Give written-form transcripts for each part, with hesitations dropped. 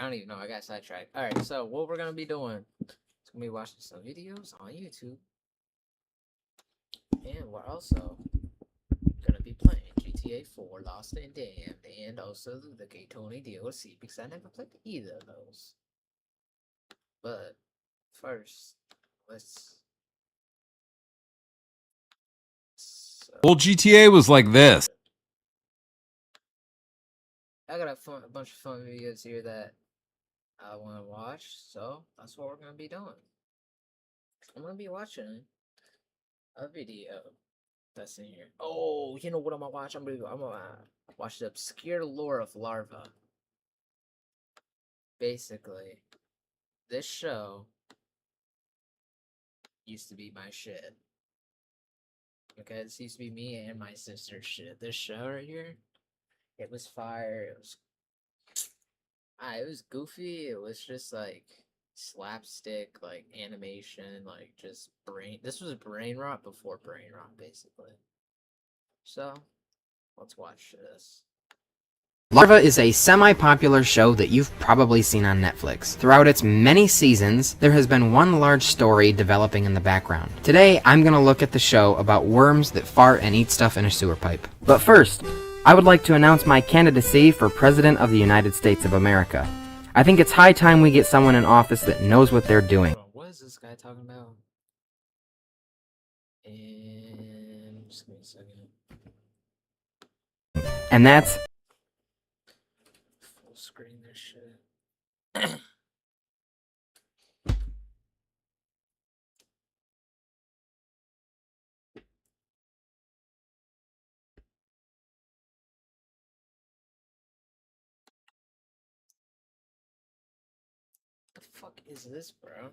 don't even know. I got sidetracked. Alright, so what we're gonna be doing is gonna be watching some videos on YouTube. And we're also gonna be playing GTA 4 Lost and Damned and also the Gay Tony DLC because I never played either of those. But first, let's Old GTA was like this. I got a bunch of fun videos here that I want to watch, so that's what we're gonna be doing. I'm gonna be watching a video that's in here. Oh, you know what I'm gonna watch? I'm gonna watch the obscure lore of Larva. Basically, this show used to be my shit. Okay, this used to be me and my sister's shit. This show right here, it was fire. It was goofy. It was just like slapstick, like animation, like just brain. This was brain rot before brain rot, basically. So, let's watch this. Larva is a semi-popular show that you've probably seen on Netflix. Throughout its many seasons, there has been one large story developing in the background. Today, I'm going to look at the show about worms that fart and eat stuff in a sewer pipe. But first, I would like to announce my candidacy for President of the United States of America. I think it's high time we get someone in office that knows what they're doing. What is this guy talking about? And just give me a second. And that's Full screen this shit. The fuck is this, bro?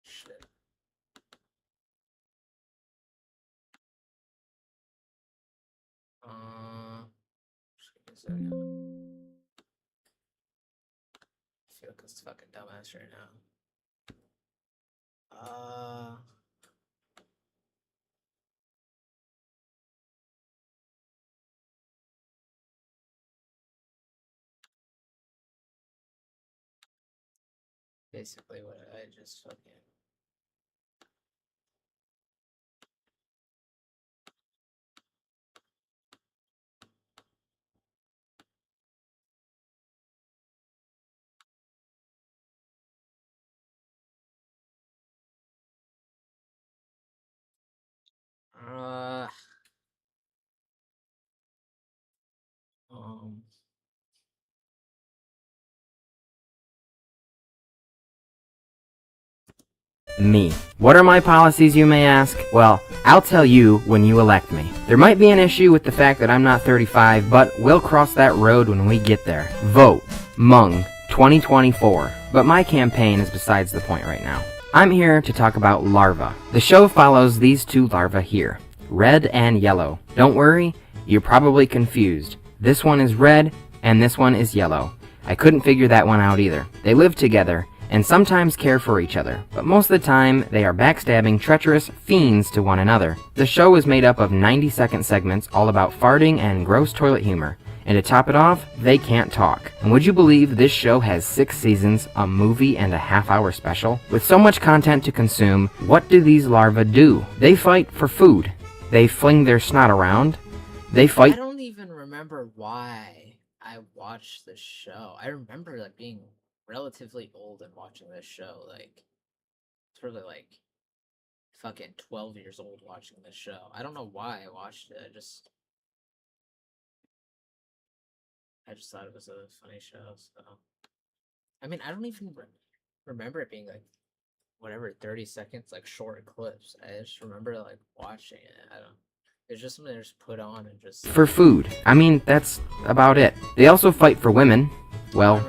Shit. Just give me a second. I feel like this fucking dumbass right now. Basically what I just fucking... me. What are my policies, you may ask? Well, I'll tell you when you elect me. There might be an issue with the fact that I'm not 35, but we'll cross that road when we get there. Vote Mung 2024. But my campaign is besides the point right now. I'm here to talk about Larva. The show follows these two larvae here, red and yellow. Don't worry, you're probably confused. This one is red and this one is yellow. I couldn't figure that one out either. They live together and sometimes care for each other, but most of the time, they are backstabbing, treacherous fiends to one another. The show is made up of 90-second segments all about farting and gross toilet humor, and to top it off, they can't talk. And would you believe this show has 6 seasons, a movie, and a half-hour special? With so much content to consume, what do these larvae do? They fight for food. They fling their snot around. They fight... I don't even remember why I watched the show. I remember like being relatively old and watching this show, like it's really like fucking 12 years old watching this show. I don't know why I watched it. I just thought it was a funny show. So I mean, I don't even remember it being like whatever 30 seconds, like short clips. I just remember like watching it. I don't. It's just something they just put on and just for food. I mean, that's about it. They also fight for women. Well,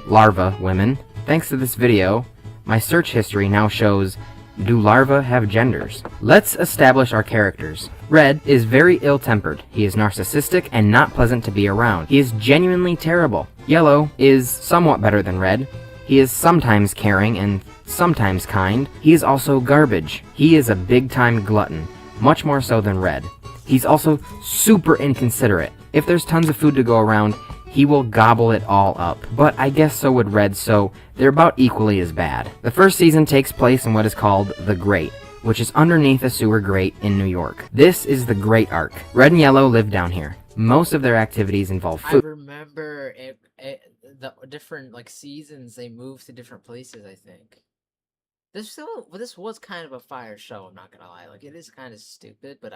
larva women. Thanks to this video, my search history now shows Do larvae have genders? Let's establish our characters. Red is very ill-tempered. He is narcissistic and not pleasant to be around. He is genuinely terrible. Yellow is somewhat better than Red. He is sometimes caring and sometimes kind. He is also garbage. He is a big-time glutton, much more so than Red. He's also super inconsiderate. If there's tons of food to go around, he will gobble it all up. But I guess so would Red, so they're about equally as bad. The first season takes place in what is called the Grate, which is underneath a sewer grate in New York. This is the Grate Arc. Red and Yellow live down here. Most of their activities involve food. I remember the different like seasons. They moved to different places. I think this was kind of a fire show. I'm not gonna lie. Like it is kind of stupid, but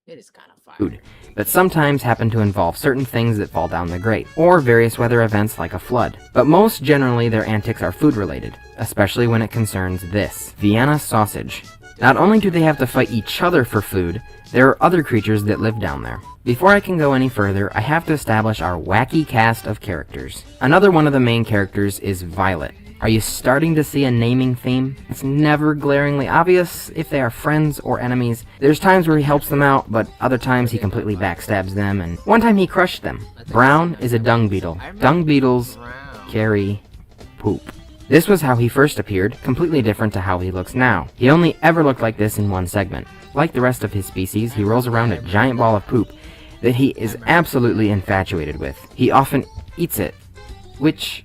it is kind of fire. Food, but sometimes happen to involve certain things that fall down the grate, or various weather events like a flood. But most generally their antics are food related, especially when it concerns this, Vienna sausage. Not only do they have to fight each other for food, there are other creatures that live down there. Before I can go any further, I have to establish our wacky cast of characters. Another one of the main characters is Violet. Are you starting to see a naming theme? It's never glaringly obvious if they are friends or enemies. There's times where he helps them out, but other times he completely backstabs them, and one time he crushed them. Brown is a dung beetle. Dung beetles carry poop. This was how he first appeared, completely different to how he looks now. He only ever looked like this in one segment. Like the rest of his species, he rolls around a giant ball of poop that he is absolutely infatuated with. He often eats it, which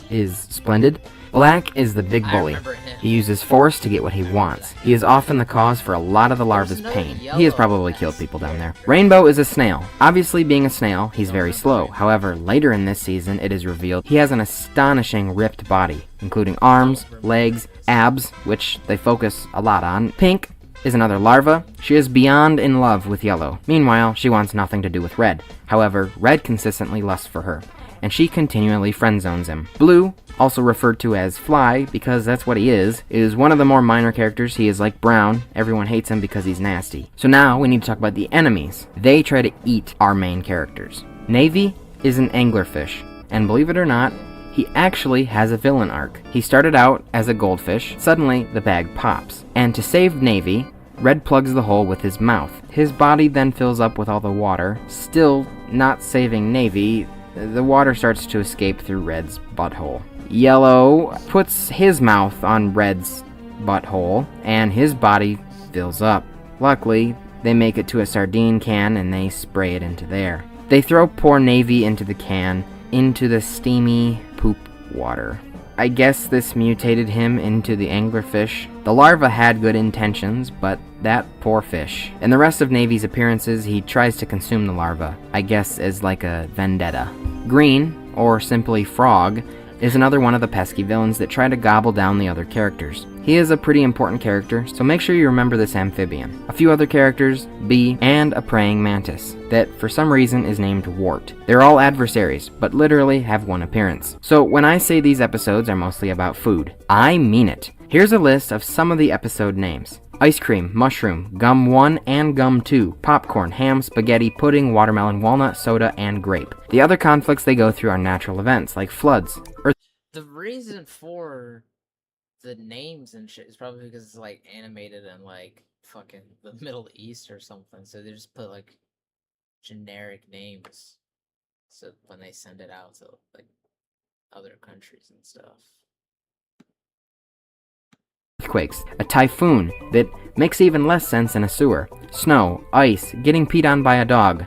is splendid. Black is the big bully. He uses force to get what he wants. He is often the cause for a lot of the larva's pain. He has probably killed people down there. Rainbow is a snail. Obviously, being a snail, he's very slow. However, later in this season, it is revealed he has an astonishing ripped body, including arms, legs, abs, which they focus a lot on. Pink is another larva. She is beyond in love with Yellow. Meanwhile, she wants nothing to do with Red. However, Red consistently lusts for her, and she continually friend-zones him. Blue, also referred to as Fly, because that's what he is one of the more minor characters. He is like Brown. Everyone hates him because he's nasty. So now, we need to talk about the enemies. They try to eat our main characters. Navy is an anglerfish, and believe it or not, he actually has a villain arc. He started out as a goldfish. Suddenly, the bag pops. And to save Navy, Red plugs the hole with his mouth. His body then fills up with all the water. Still not saving Navy, the water starts to escape through Red's butthole. Yellow puts his mouth on Red's butthole, and his body fills up. Luckily, they make it to a sardine can and they spray it into there. They throw poor Navy into the can, into the steamy poop water. I guess this mutated him into the anglerfish. The larva had good intentions, but that poor fish. In the rest of Navy's appearances, he tries to consume the larva, I guess as like a vendetta. Green, or simply Frog, is another one of the pesky villains that try to gobble down the other characters. He is a pretty important character, so make sure you remember this amphibian. A few other characters, Bee, and a praying mantis, that for some reason is named Wart. They're all adversaries, but literally have one appearance. So when I say these episodes are mostly about food, I mean it. Here's a list of some of the episode names. Ice cream, mushroom, gum 1 and gum 2, popcorn, ham, spaghetti, pudding, watermelon, walnut, soda, and grape. The other conflicts they go through are natural events, like floods. The reason for the names and shit is probably because it's like animated in like fucking the Middle East or something, so they just put like generic names so when they send it out to like other countries and stuff. Earthquakes, a typhoon that makes even less sense in a sewer, snow, ice, getting peed on by a dog.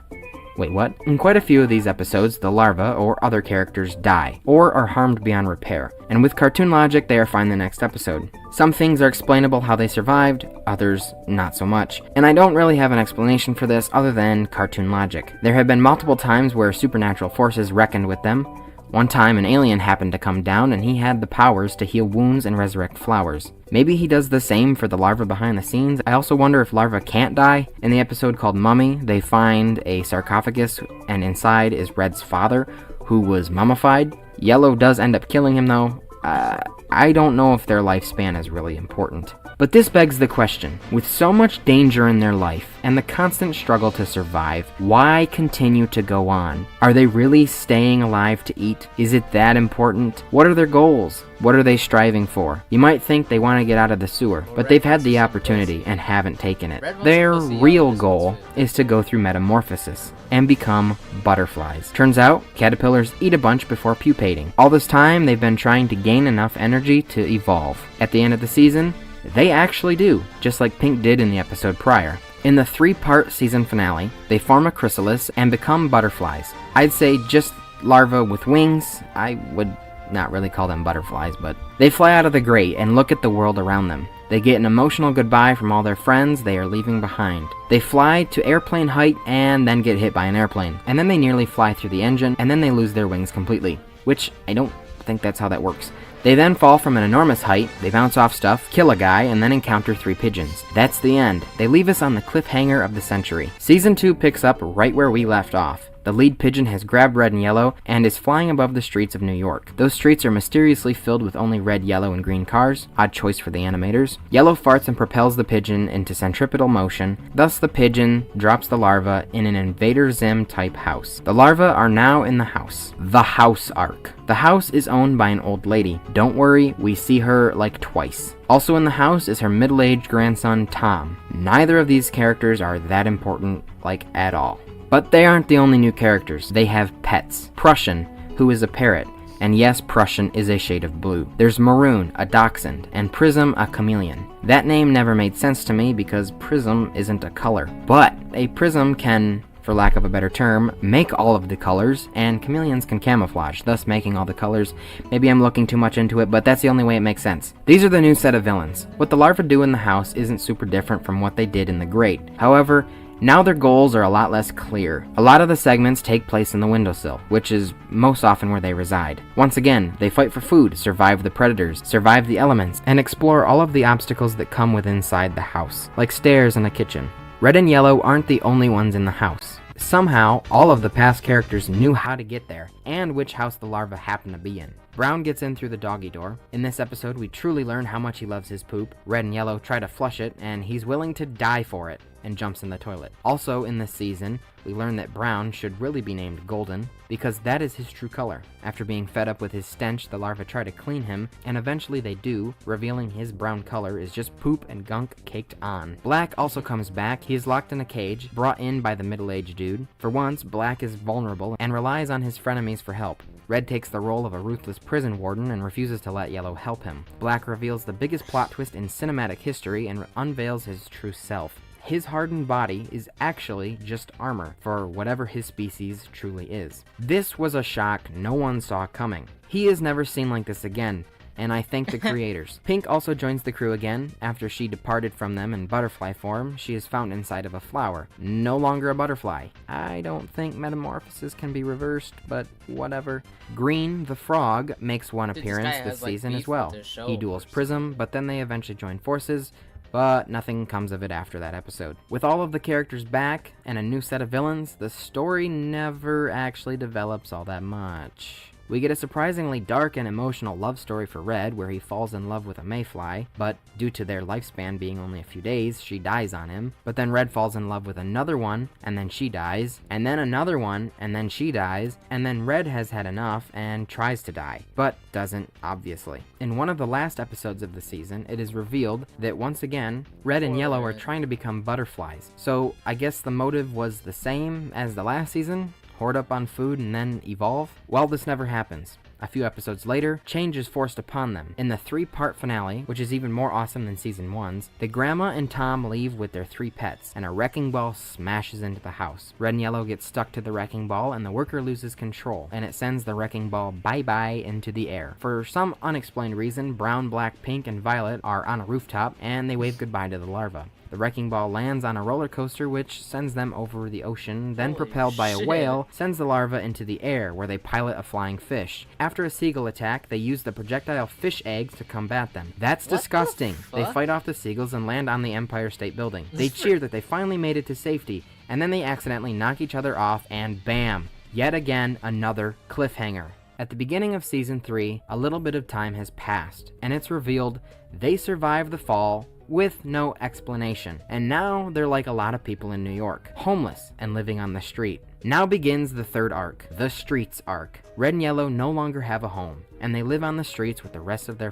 Wait, what? In quite a few of these episodes, the larva or other characters die, or are harmed beyond repair, and with cartoon logic, they are fine the next episode. Some things are explainable how they survived, others not so much, and I don't really have an explanation for this other than cartoon logic. There have been multiple times where supernatural forces reckoned with them. One time, an alien happened to come down and he had the powers to heal wounds and resurrect flowers. Maybe he does the same for the larva behind the scenes. I also wonder if larva can't die. In the episode called Mummy, they find a sarcophagus and inside is Red's father, who was mummified. Yellow does end up killing him though. I don't know if their lifespan is really important. But this begs the question, with so much danger in their life and the constant struggle to survive, why continue to go on? Are they really staying alive to eat? Is it that important? What are their goals? What are they striving for? You might think they want to get out of the sewer, but they've had the opportunity and haven't taken it. Their real goal is to go through metamorphosis and become butterflies. Turns out, caterpillars eat a bunch before pupating. All this time, they've been trying to gain enough energy to evolve. At the end of the season, they actually do, just like Pink did in the episode prior. In the 3-part season finale, they form a chrysalis and become butterflies. I'd say just larvae with wings. I would not really call them butterflies, but they fly out of the grate and look at the world around them. They get an emotional goodbye from all their friends they are leaving behind. They fly to airplane height and then get hit by an airplane. And then they nearly fly through the engine and then they lose their wings completely. Which, I don't think that's how that works. They then fall from an enormous height, they bounce off stuff, kill a guy, and then encounter 3 pigeons. That's the end. They leave us on the cliffhanger of the century. Season 2 picks up right where we left off. The lead pigeon has grabbed Red and Yellow and is flying above the streets of New York. Those streets are mysteriously filled with only red, yellow, and green cars. Odd choice for the animators. Yellow farts and propels the pigeon into centripetal motion. Thus the pigeon drops the larva in an Invader Zim type house. The larvae are now in the house. The house arc. The house is owned by an old lady. Don't worry, we see her like twice. Also in the house is her middle-aged grandson, Tom. Neither of these characters are that important, like, at all. But they aren't the only new characters. They have pets. Prussian, who is a parrot. And yes, Prussian is a shade of blue. There's Maroon, a dachshund, and Prism, a chameleon. That name never made sense to me because prism isn't a color. But a prism can, for lack of a better term, make all of the colors, and chameleons can camouflage, thus making all the colors. Maybe I'm looking too much into it, but that's the only way it makes sense. These are the new set of villains. What the larvae do in the house isn't super different from what they did in the grate. However, now their goals are a lot less clear. A lot of the segments take place in the windowsill, which is most often where they reside. Once again, they fight for food, survive the predators, survive the elements, and explore all of the obstacles that come with inside the house, like stairs and a kitchen. Red and Yellow aren't the only ones in the house. Somehow, all of the past characters knew how to get there, and which house the larva happened to be in. Brown gets in through the doggy door. In this episode, we truly learn how much he loves his poop. Red and Yellow try to flush it, and he's willing to die for it, and jumps in the toilet. Also in this season, we learn that Brown should really be named Golden, because that is his true color. After being fed up with his stench, the larvae try to clean him, and eventually they do, revealing his brown color is just poop and gunk caked on. Black also comes back. He is locked in a cage, brought in by the middle-aged dude. For once, Black is vulnerable and relies on his frenemies for help. Red takes the role of a ruthless prison warden and refuses to let Yellow help him. Black reveals the biggest plot twist in cinematic history and unveils his true self. His hardened body is actually just armor for whatever his species truly is. This was a shock no one saw coming. He is never seen like this again, and I thank the creators. Pink also joins the crew again. After she departed from them in butterfly form, she is found inside of a flower. No longer a butterfly. I don't think metamorphosis can be reversed, but whatever. Green, the frog, makes one appearance this season as well. He duels Prism, but then they eventually join forces, but nothing comes of it after that episode. With all of the characters back and a new set of villains, the story never actually develops all that much. We get a surprisingly dark and emotional love story for Red, where he falls in love with a mayfly, but due to their lifespan being only a few days, she dies on him. But then Red falls in love with another one, and then she dies, and then another one, and then she dies, and then Red has had enough and tries to die, but doesn't, obviously. In one of the last episodes of the season, it is revealed that once again, Red and Yellow are trying to become butterflies. So I guess the motive was the same as the last season? Hoard up on food and then evolve? Well, this never happens. A few episodes later, change is forced upon them. In the 3-part finale, which is even more awesome than season 1's, the grandma and Tom leave with their 3 pets, and a wrecking ball smashes into the house. Red and Yellow get stuck to the wrecking ball, and the worker loses control, and it sends the wrecking ball bye-bye into the air. For some unexplained reason, Brown, Black, Pink, and Violet are on a rooftop, and they wave goodbye to the larva. The wrecking ball lands on a roller coaster, which sends them over the ocean, then propelled by a whale, sends the larva into the air, where they pilot a flying fish. After a seagull attack, they use the projectile fish eggs to combat them. That's disgusting. They fight off the seagulls and land on the Empire State Building. They cheer that they finally made it to safety, and then they accidentally knock each other off, and bam! Yet again, another cliffhanger. At the beginning of Season 3, a little bit of time has passed, and it's revealed they survived the fall, with no explanation. And now they're like a lot of people in New York, homeless and living on the street. Now begins the third arc, the streets arc. Red and Yellow no longer have a home, and they live on the streets with the rest of their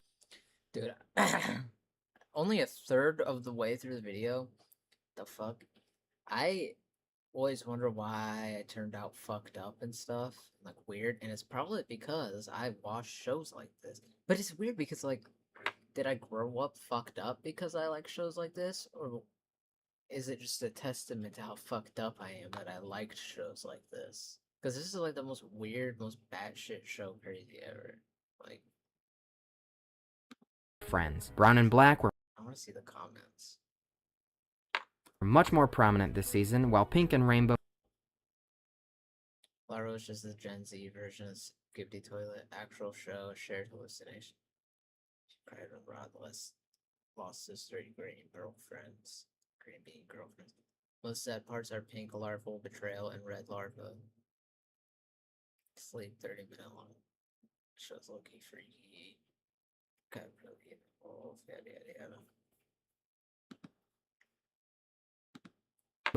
Dude, only a third of the way through the video. The fuck? I always wonder why I turned out fucked up and stuff, like weird, and it's probably because I watched shows like this. But it's weird because, like, did I grow up fucked up because I like shows like this, or is it just a testament to how fucked up I am that I liked shows like this? Because this is like the most weird, most batshit show crazy ever. Like, friends. Brown and Black were I want to see the comments. much more prominent this season, while Pink and Rainbow La Roche is the Gen Z version of Skibidi Toilet. Actual show, shared hallucination. Cried when Rod lost his 3 green girlfriends. Green bean girlfriends. Most sad parts are Pink larval betrayal and Red larva. Sleep 30-minute long. Shows low-key freaky. Got really involved. Yada yada yada.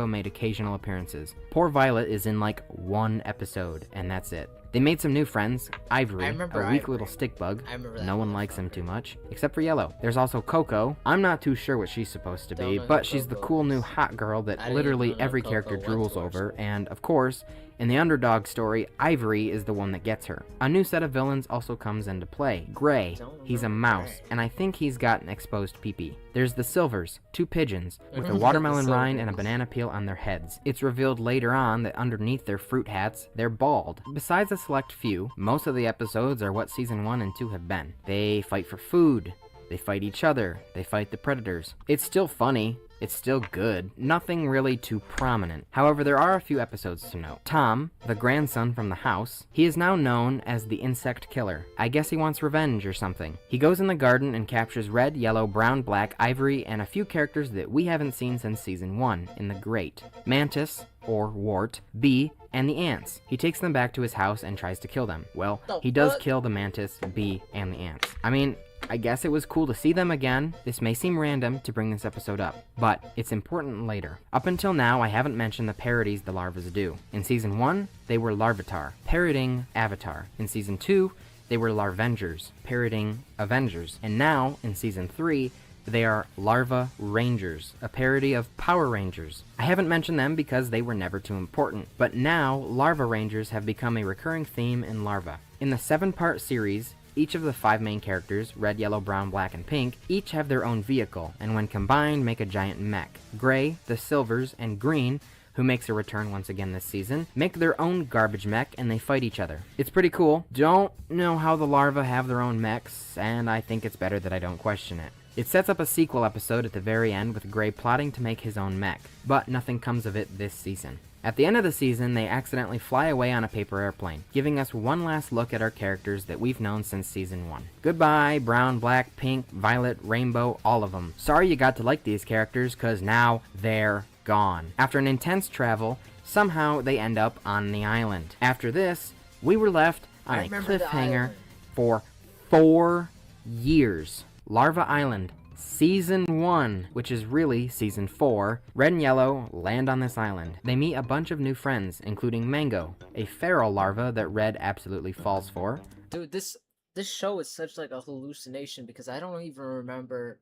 made occasional appearances. Poor Violet is in like 1 episode, and that's it. They made some new friends. Ivory, a weak little stick bug. No one likes him too much, except for Yellow. There's also Coco. I'm not too sure what she's supposed to be, but she's the cool new hot girl that literally every character drools over, and of course, in the underdog story, Ivory is the one that gets her. A new set of villains also comes into play. Gray, he's a mouse, and I think he's got an exposed peepee. There's the Silvers, 2 pigeons, with a watermelon rind and a banana peel on their heads. It's revealed later on that underneath their fruit hats, they're bald. Besides a select few, most of the episodes are what Season 1 and 2 have been. They fight for food, they fight each other, they fight the predators. It's still funny. It's still good. Nothing really too prominent. However, there are a few episodes to note. Tom, the grandson from the house, he is now known as the Insect Killer. I guess he wants revenge or something. He goes in the garden and captures Red, Yellow, Brown, Black, Ivory, and a few characters that we haven't seen since Season 1 in the Great. Mantis, or Wart, Bee, and the ants. He takes them back to his house and tries to kill them. Well, he does kill the Mantis, Bee, and the ants. I mean, I guess it was cool to see them again. This may seem random to bring this episode up, but it's important later. Up until now, I haven't mentioned the parodies the larvas do. In Season 1, they were Larvitar, parodying Avatar. In Season 2, they were Larvengers, parodying Avengers. And now, in Season 3, they are Larva Rangers, a parody of Power Rangers. I haven't mentioned them because they were never too important, but now Larva Rangers have become a recurring theme in Larva. In the 7-part series, each of the 5 main characters, Red, Yellow, Brown, Black, and Pink, each have their own vehicle, and when combined make a giant mech. Gray, the Silvers, and Green, who makes a return once again this season, make their own garbage mech and they fight each other. It's pretty cool. Don't know how the larvae have their own mechs, and I think it's better that I don't question it. It sets up a sequel episode at the very end with Gray plotting to make his own mech, but nothing comes of it this season. At the end of the season, they accidentally fly away on a paper airplane, giving us one last look at our characters that we've known since Season 1. Goodbye, Brown, Black, Pink, Violet, Rainbow, all of them. Sorry you got to like these characters, cause now they're gone. After an intense travel, somehow they end up on the island. After this, we were left on a cliffhanger for 4 years. Larva Island, Season 1, which is really Season 4, Red and Yellow land on this island. They meet a bunch of new friends, including Mango, a feral larva that Red absolutely falls for. Dude, this show is such like a hallucination because I don't even remember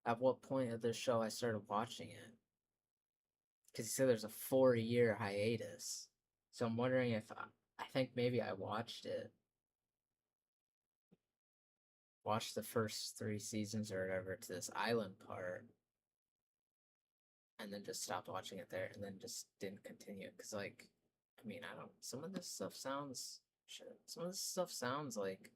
at what point of this show I started watching it. Because you said there's a 4-year hiatus. So I'm wondering if I think maybe I watched it. Watched the first 3 seasons or whatever to this island part. And then just stopped watching it there and then just didn't continue. Because, like, I mean, I don't. Some of this stuff sounds. Shit. Some of this stuff sounds like.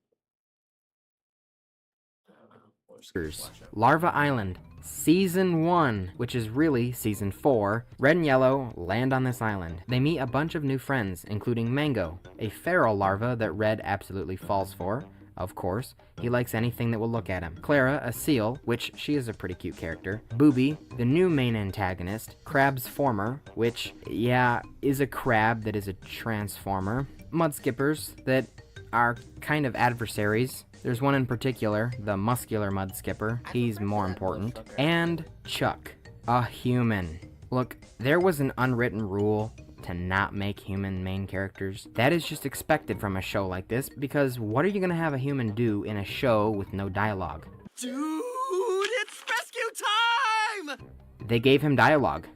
I don't know. We'll just watch it. Larva Island, Season 1, which is really Season 4, Red and Yellow land on this island. They meet a bunch of new friends, including Mango, a feral larva that Red absolutely falls for. Of course, he likes anything that will look at him. Clara, a seal, which she is a pretty cute character. Booby, the new main antagonist. Crab's Former, which, yeah, is a crab that is a transformer. Mudskippers, that are kind of adversaries. There's one in particular, the muscular mud skipper. He's more important. And Chuck, a human. Look, there was an unwritten rule to not make human main characters. That is just expected from a show like this, because what are you gonna have a human do in a show with no dialogue? Dude, it's rescue time! They gave him dialogue.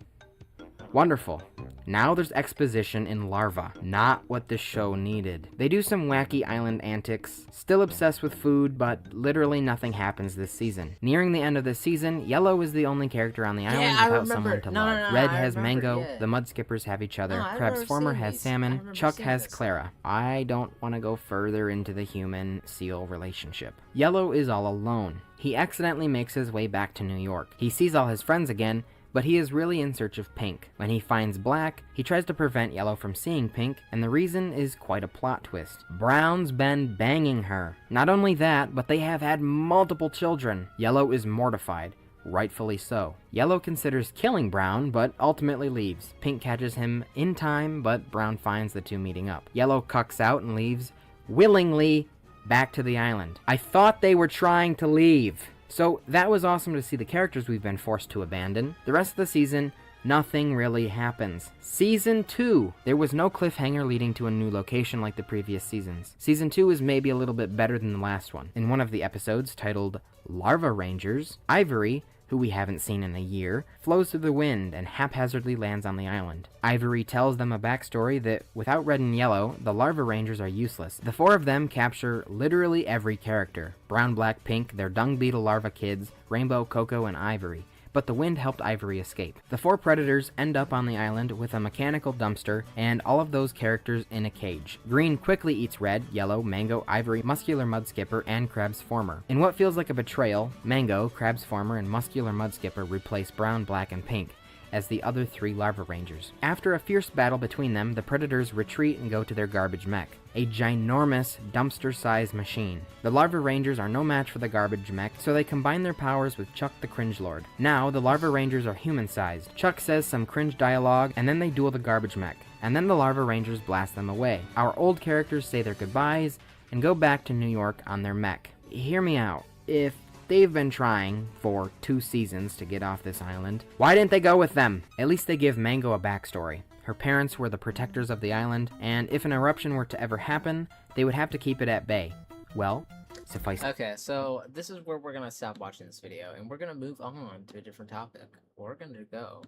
Wonderful. Now there's exposition in Larva, not what the show needed. They do some wacky island antics, still obsessed with food, but literally nothing happens this season. Nearing the end of the season, Yellow is the only character on the island without someone to love. Red has Mango, the Mud Skippers have each other, Crabsformer has Salmon, Chuck has Clara. I don't want to go further into the human-seal relationship. Yellow is all alone. He accidentally makes his way back to New York. He sees all his friends again, but he is really in search of Pink. When he finds Black, he tries to prevent Yellow from seeing Pink, and the reason is quite a plot twist. Brown's been banging her. Not only that, but they have had multiple children. Yellow is mortified, rightfully so. Yellow considers killing Brown, but ultimately leaves. Pink catches him in time, but Brown finds the two meeting up. Yellow cucks out and leaves, willingly, back to the island. I thought they were trying to leave. So that was awesome to see the characters we've been forced to abandon. The rest of the season, nothing really happens. Season 2, there was no cliffhanger leading to a new location like the previous seasons. Season 2 is maybe a little bit better than the last one. In one of the episodes titled Larva Rangers, Ivory, who we haven't seen in a year, flows through the wind and haphazardly lands on the island. Ivory tells them a backstory that without Red and Yellow, the Larva Rangers are useless. The four of them capture literally every character. Brown, Black, Pink, their dung beetle larva kids, Rainbow, Coco, and Ivory. But the wind helped Ivory escape. The four predators end up on the island with a mechanical dumpster and all of those characters in a cage. Green quickly eats Red, Yellow, Mango, Ivory, Muscular Mud Skipper, and Crabsformer. In what feels like a betrayal, Mango, Crabsformer, and Muscular Mud Skipper replace Brown, Black, and Pink as the other three Larva Rangers. After a fierce battle between them, the predators retreat and go to their garbage mech, a ginormous dumpster-sized machine. The Larva Rangers are no match for the garbage mech, so they combine their powers with Chuck the Cringelord. Now, the Larva Rangers are human-sized. Chuck says some cringe dialogue, and then they duel the garbage mech, and then the Larva Rangers blast them away. Our old characters say their goodbyes and go back to New York on their mech. Hear me out. If they've been trying for 2 seasons to get off this island, why didn't they go with them? At least they give Mango a backstory. Her parents were the protectors of the island, and if an eruption were to ever happen, they would have to keep it at bay. Well, suffice. Okay, so this is where we're gonna stop watching this video, and we're gonna move on to a different topic. We're gonna go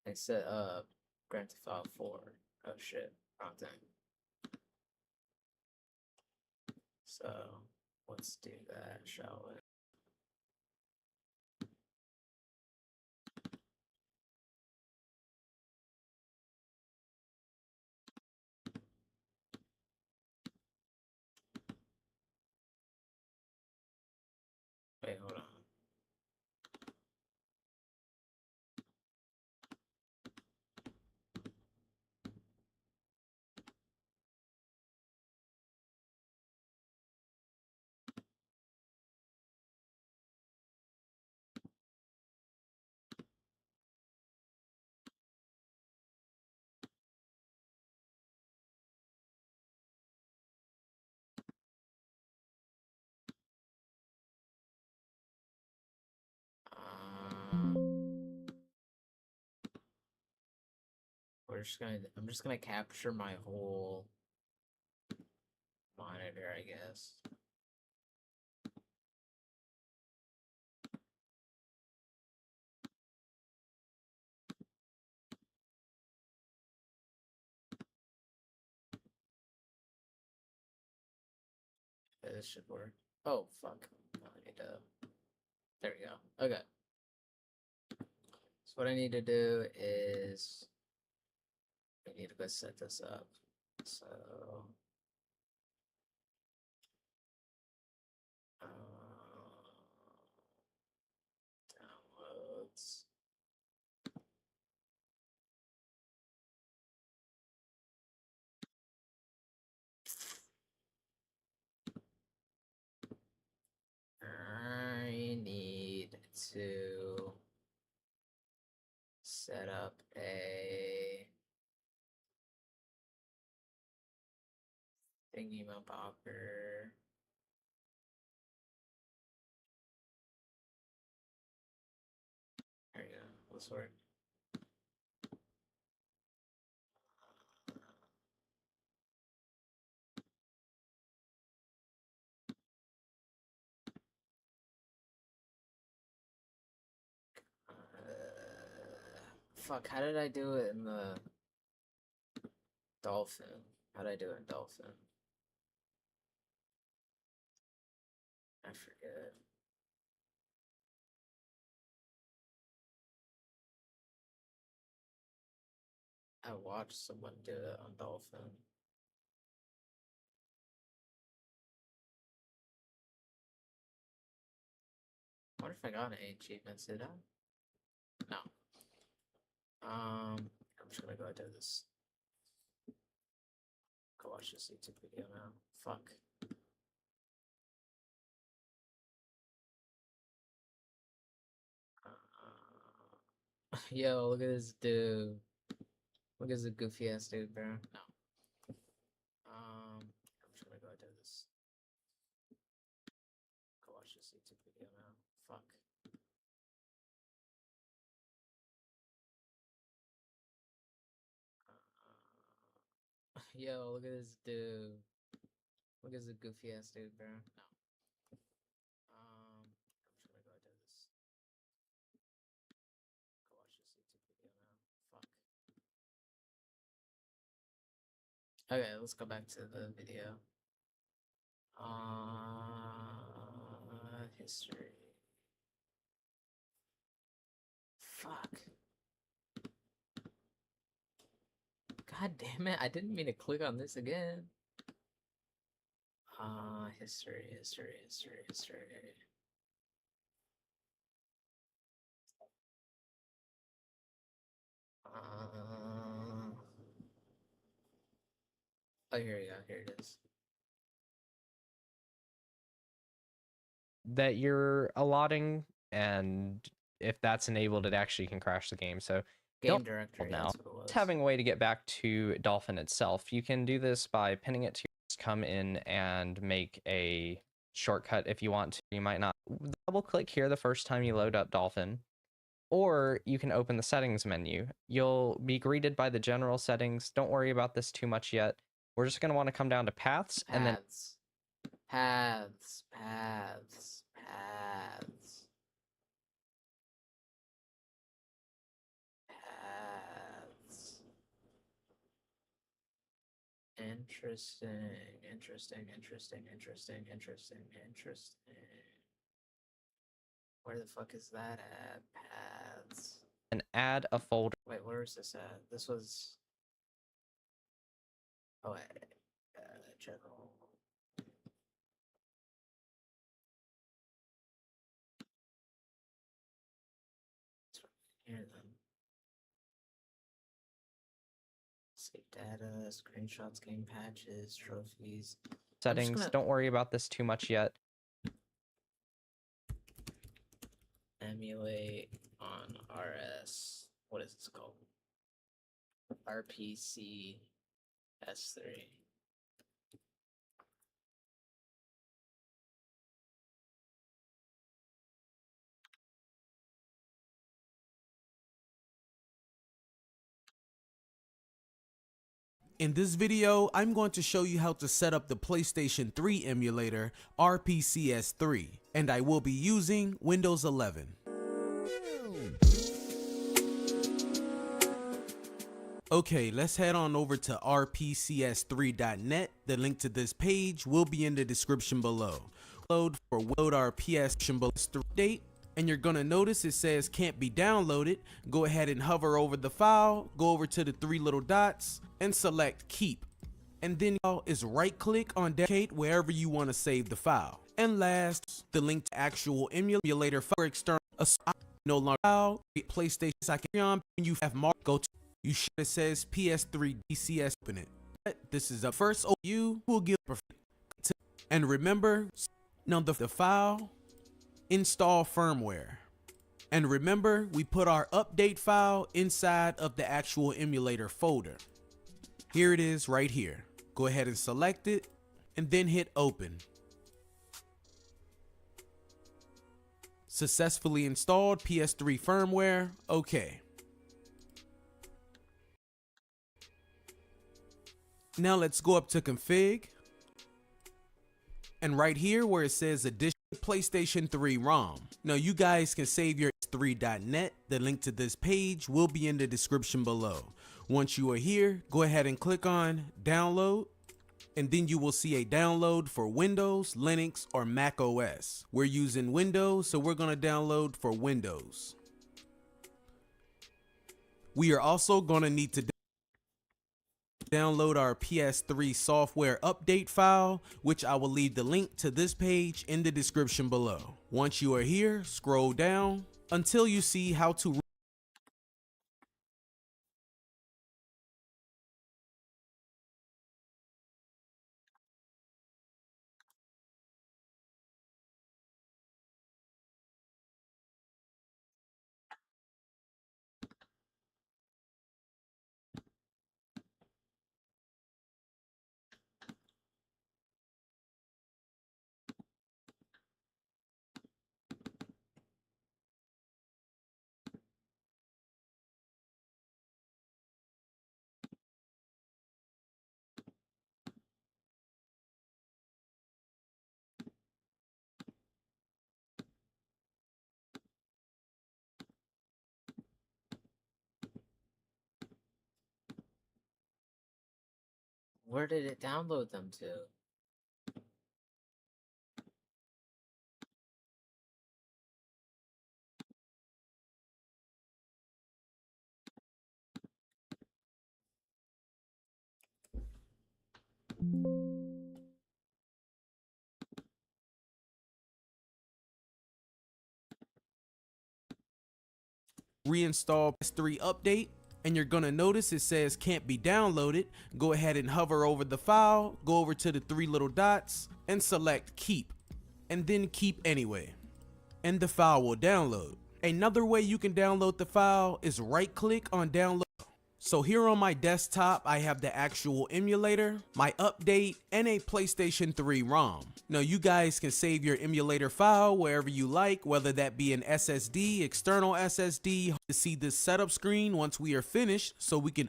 and set up Grand Theft Auto 4. Oh shit, wrong thing. So let's do that, shall we? Wait, hold on. I'm just gonna capture my whole monitor, I guess. Okay, this should work. Oh, fuck. I need to... There we go. Okay. So what I need to do is... I need to go set this up. So... downloads. I need to set up a jump hopper. There you go. This work. Fuck, how did I do it in the Dolphin? How did I do it in Dolphin? I forget. I watched someone do it on Dolphin. What if I got any achievements? Did I? No. I'm just gonna go do this. Go watch this YouTube video now. Fuck. Yo, look at this dude. Look at this goofy ass dude, bro. No. I'm just gonna go do this. Go watch this YouTube video now. Fuck. Yo, look at this dude. Look at this goofy ass dude, bro. No. I'm just gonna go do this. Go watch this YouTube video now. Fuck. Okay, let's go back to the video. History. Fuck. God damn it, I didn't mean to click on this again. History. Oh, here we go, here it is. That you're allotting, and if that's enabled, it actually can crash the game. So Game Don't- directory, now, that's what it was. it's having a way to get back to Dolphin itself. You can do this by pinning it to come in and make a shortcut if you want to. You might not double click here the first time you load up Dolphin, or you can open the settings menu. You'll be greeted by the general settings. Don't worry about this too much yet. We're just going to want to come down to paths and then Paths. Interesting. Where the fuck is that at? Paths. and add a folder. Wait, where is this at? This was. Oh, wait. General. It's right here then. Save data, screenshots, game patches, trophies. Settings. gonna- Don't worry about this too much yet. Emulate on RS. What is this called? RPC S3. In this video, I'm going to show you how to set up the PlayStation 3 emulator RPCS3, and I will be using Windows 11. Okay, let's head on over to rpcs3.net. The link to this page will be in the description below. Load for Load RPS date, and you're gonna notice it says can't be downloaded. Go ahead and hover over the file, go over to the three little dots, and select keep. And then is right click on duplicate wherever you want to save the file. And last, the link to actual emulator for external no longer file PlayStation on you have marked go to you should it says PS3 DCS open it. This is the first you will give and remember now the file install firmware. And remember, we put our update file inside of the actual emulator folder. Here it is right here. Go ahead and select it and then hit open. Successfully installed PS3 firmware. Okay. Now let's go up to config. And right here where it says additional PlayStation 3 ROM. Now you guys can save your PS3.net. The link to this page will be in the description below. Once you are here, go ahead and click on download. And then you will see a download for Windows, Linux, or Mac OS. We're using Windows, so we're going to download for Windows. We are also going to need to download our PS3 software update file, which I will leave the link to this page in the description below. Once you are here, scroll down until you see how to Where did it download them to? reinstall PS3 update, and you're gonna notice it says can't be downloaded. Go ahead and hover over the file, go over to the three little dots and select keep, and then keep anyway, and the file will download. Another way you can download the file is right click on download. So here on my desktop, I have the actual emulator, my update, and a PlayStation 3 ROM. Now you guys can save your emulator file wherever you like, whether that be an SSD, external SSD, to see this setup screen once we are finished so we can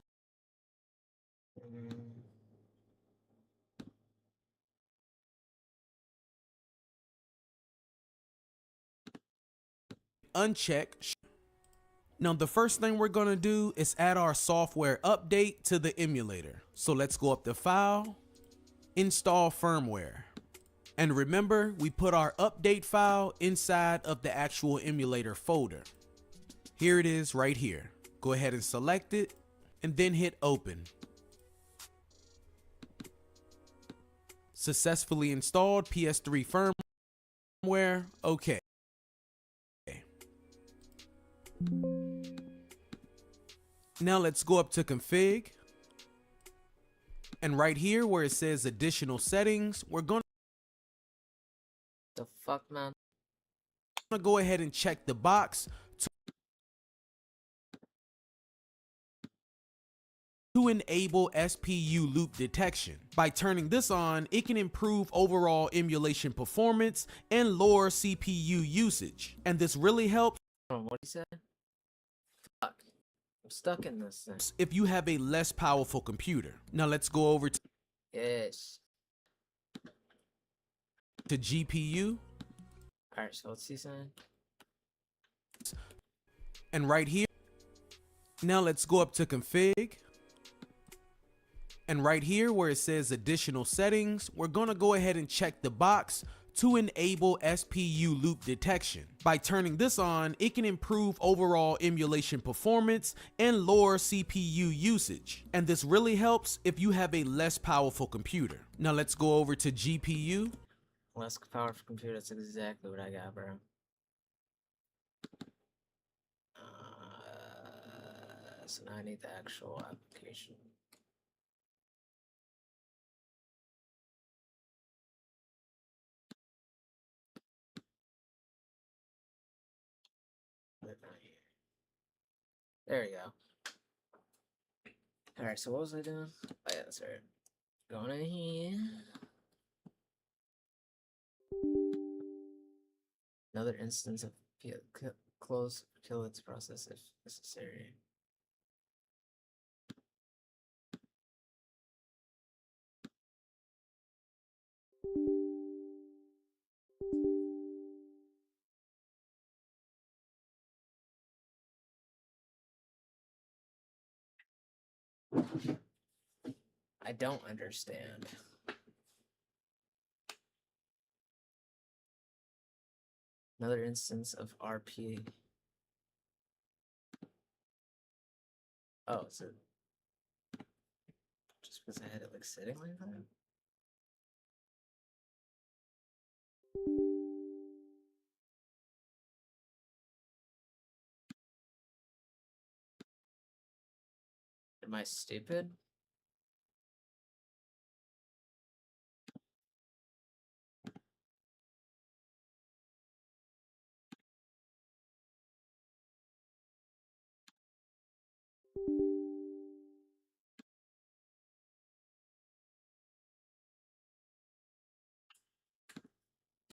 uncheck. Now the first thing we're gonna do is add our software update to the emulator. So let's go up to File, Install Firmware. And remember, we put our update file inside of the actual emulator folder. Here it is right here. Go ahead and select it and then hit open. Successfully installed PS3 firmware. Okay. Now let's go up to config, and right here where it says additional settings, we're gonna The fuck, man? go ahead and check the box to enable SPU loop detection. By turning this on, it can improve overall emulation performance and lower CPU usage, and this really helps What he said? Fuck. I'm stuck in this thing. if you have a less powerful computer. Now let's go over Yes. to GPU, Alright, so what's he saying? and right here, now let's go up to config, and right here where it says additional settings, we're gonna go ahead and check the box to enable SPU loop detection. By turning this on, it can improve overall emulation performance and lower CPU usage, and this really helps if you have a less powerful computer. Now let's go over to GPU, Less powerful computer, that's exactly what I got, bro. So now I need the actual application. There you go. Alright, so what was I doing? Oh yeah, that's right. Going in here. Another instance of close kill its process if necessary. I don't understand. Another instance of RP. Oh, is it just because I had it like sitting like that? Am I stupid?